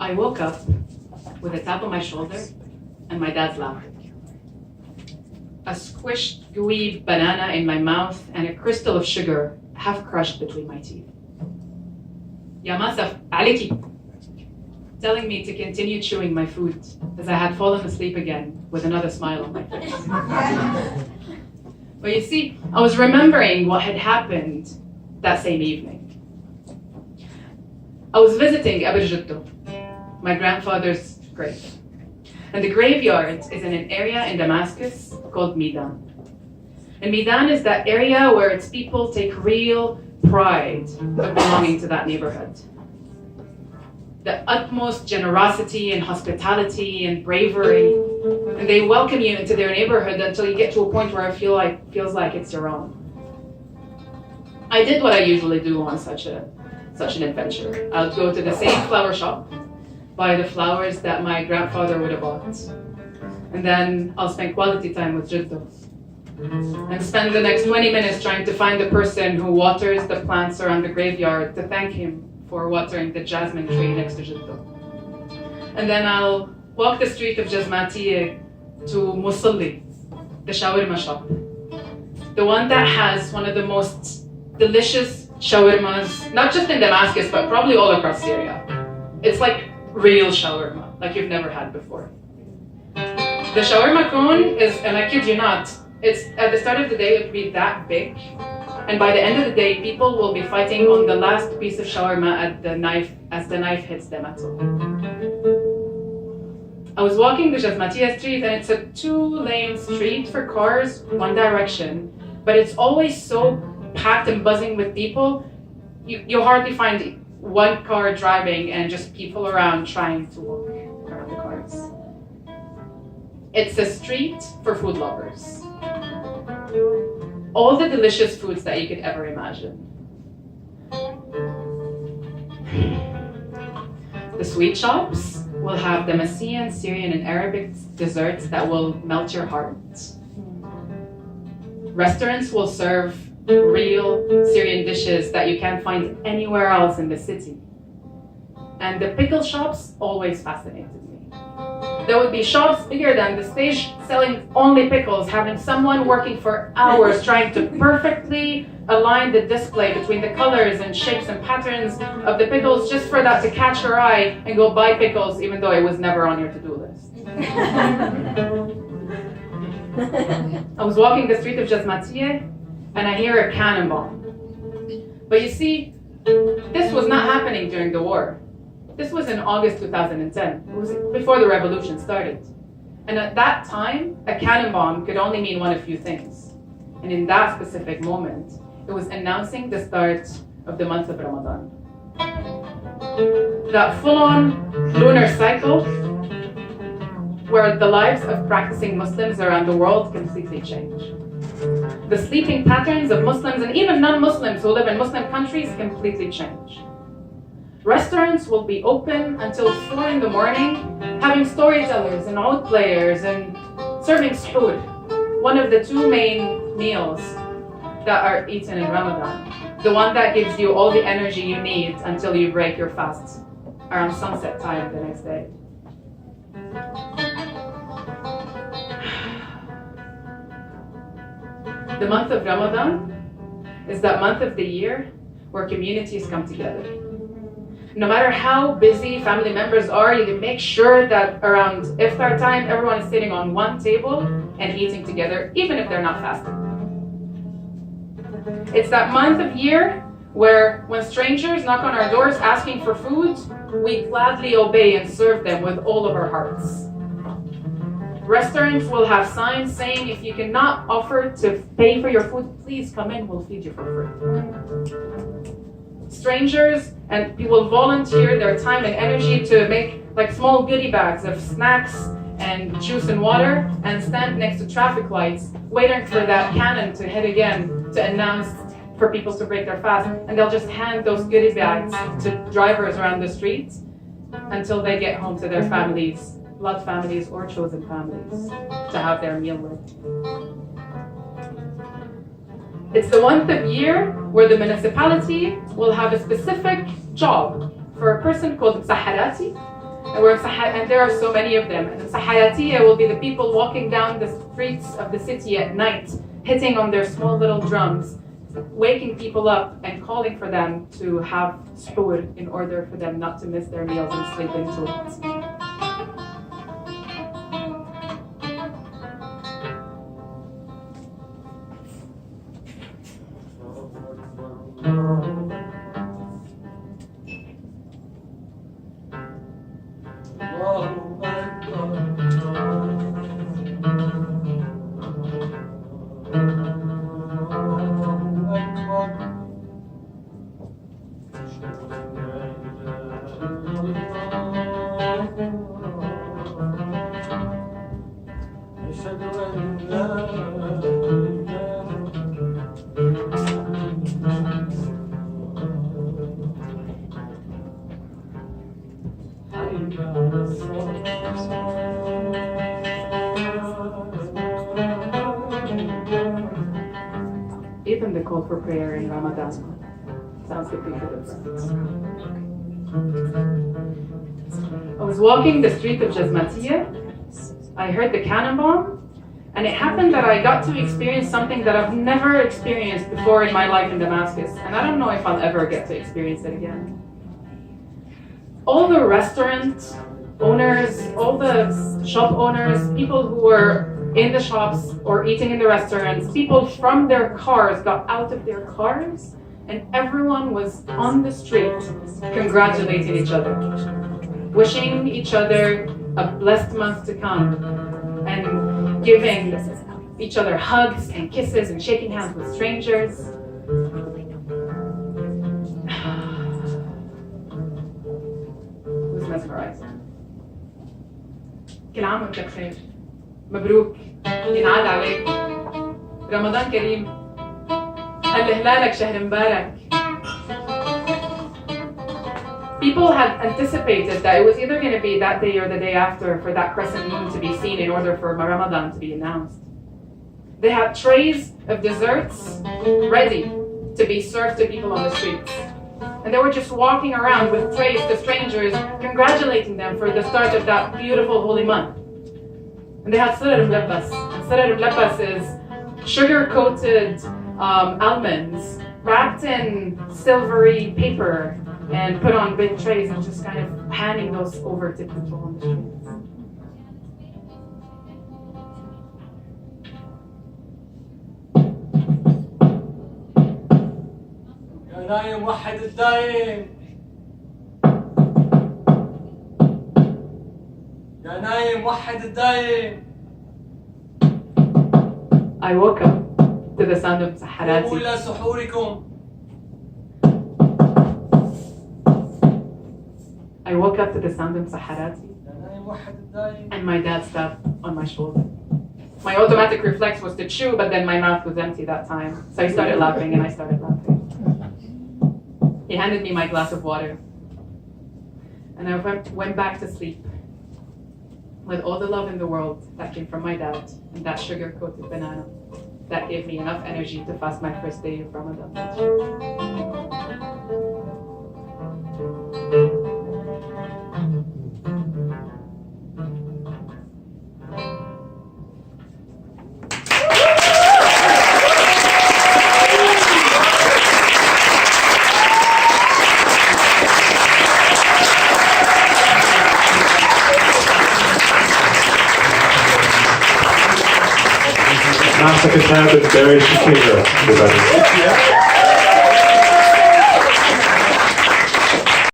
I woke up with a tap on my shoulder and my dad's laugh. A squished, gooey banana in my mouth and a crystal of sugar half crushed between my teeth. Ya Masa, aliki, telling me to continue chewing my food as I had fallen asleep again with another smile on my face. But you see, I was remembering what had happened that same evening. I was visiting Abu Juddo, my grandfather's grave. And the graveyard is in an area in Damascus called Midan. And Midan is that area where its people take real pride of belonging to that neighborhood. The utmost generosity and hospitality and bravery. And they welcome you into their neighborhood until you get to a point where it feels like it's your own. I did what I usually do on such an adventure. I'll go to the same flower shop, buy the flowers that my grandfather would have bought. And then I'll spend quality time with Jiddo. And spend the next 20 minutes trying to find the person who waters the plants around the graveyard to thank him for watering the jasmine tree next to Jiddo. And then I'll walk the street of Jazmatiyeh to Musalli, the shawarma shop. The one that has one of the most delicious shawarmas, not just in Damascus, but probably all across Syria. It's like real shawarma, like you've never had before. The shawarma cone is, and I kid you not, it's at the start of the day it would be that big, and by the end of the day people will be fighting on the last piece of shawarma as the knife hits the metal. I was walking the Jazmatiyeh street and it's a 2-lane street for cars, one direction, but it's always so packed and buzzing with people, you'll hardly find one car driving and just people around trying to walk around the cars. It's a street for food lovers. All the delicious foods that you could ever imagine. The sweet shops will have Damascene, Syrian, and Arabic desserts that will melt your heart. Restaurants will serve real Syrian dishes that you can't find anywhere else in the city. And the pickle shops always fascinated me. There would be shops bigger than the stage selling only pickles, having someone working for hours trying to perfectly align the display between the colors and shapes and patterns of the pickles just for that to catch your eye and go buy pickles even though it was never on your to-do list. I was walking the street of Jazmatiyeh and I hear a cannon bomb. But you see, this was not happening during the war. This was in August 2010. It was before the revolution started. And at that time, a cannon bomb could only mean one of few things. And in that specific moment, it was announcing the start of the month of Ramadan. That full-on lunar cycle where the lives of practicing Muslims around the world completely change. The sleeping patterns of Muslims and even non-Muslims who live in Muslim countries completely change. Restaurants will be open until 4 in the morning, having storytellers and oud players and serving suhoor, one of the 2 main meals that are eaten in Ramadan. The one that gives you all the energy you need until you break your fast around sunset time the next day. The month of Ramadan is that month of the year where communities come together. No matter how busy family members are, you can make sure that around iftar time, everyone is sitting on one table and eating together, even if they're not fasting. It's that month of year where when strangers knock on our doors asking for food, we gladly obey and serve them with all of our hearts. Restaurants will have signs saying, if you cannot offer to pay for your food, please come in, we'll feed you for free. Strangers and people volunteer their time and energy to make like small goodie bags of snacks and juice and water and stand next to traffic lights waiting for that cannon to hit again to announce for people to break their fast, and they'll just hand those goodie bags to drivers around the streets until they get home to their families, blood families or chosen families, to have their meal with. It's the month of year where the municipality will have a specific job for a person called Saharati And there are so many of them. And حكواتية will be the people walking down the streets of the city at night, hitting on their small little drums, waking people up and calling for them to have suhoor in order for them not to miss their meals and sleep into it. Even the call for prayer in Ramadan sounds good for them. I was walking the street of Jazmatiyya. I heard the cannon bomb, and it happened that I got to experience something that I've never experienced before in my life in Damascus, and I don't know if I'll ever get to experience it again. All the restaurant owners, all the shop owners, people who were in the shops or eating in the restaurants, people from their cars got out of their cars, and everyone was on the street congratulating each other, wishing each other a blessed month to come, and giving each other hugs and kisses and shaking hands with strangers. It was mesmerizing. كل عام وانت بخير. مبروك. ينعاد عليك. رمضان كريم. هل هلالك شهر مبارك. People had anticipated that it was either going to be that day or the day after for that crescent moon to be seen in order for Ramadan to be announced. They had trays of desserts ready to be served to people on the streets. And they were just walking around with trays to strangers, congratulating them for the start of that beautiful holy month. And they had Syrian Storyteller. And Syrian Storyteller is sugar-coated almonds wrapped in silvery paper and put on big trays and just kind of handing those over to people on the streets. يا نايم وحد الدايم يا نايم وحد الدايم. I woke up to the sound of سحراتي. قوموا إلى سحوركم. I woke up to the sound of سحراتي. And my dad stepped on my shoulder. My automatic reflex was to chew, but then my mouth was empty that time. So he started laughing and I started laughing. He handed me my glass of water. And I went back to sleep with all the love in the world that came from my dad and that sugar-coated banana that gave me enough energy to fast my first day of Ramadan. Masa can have it very secure, everybody.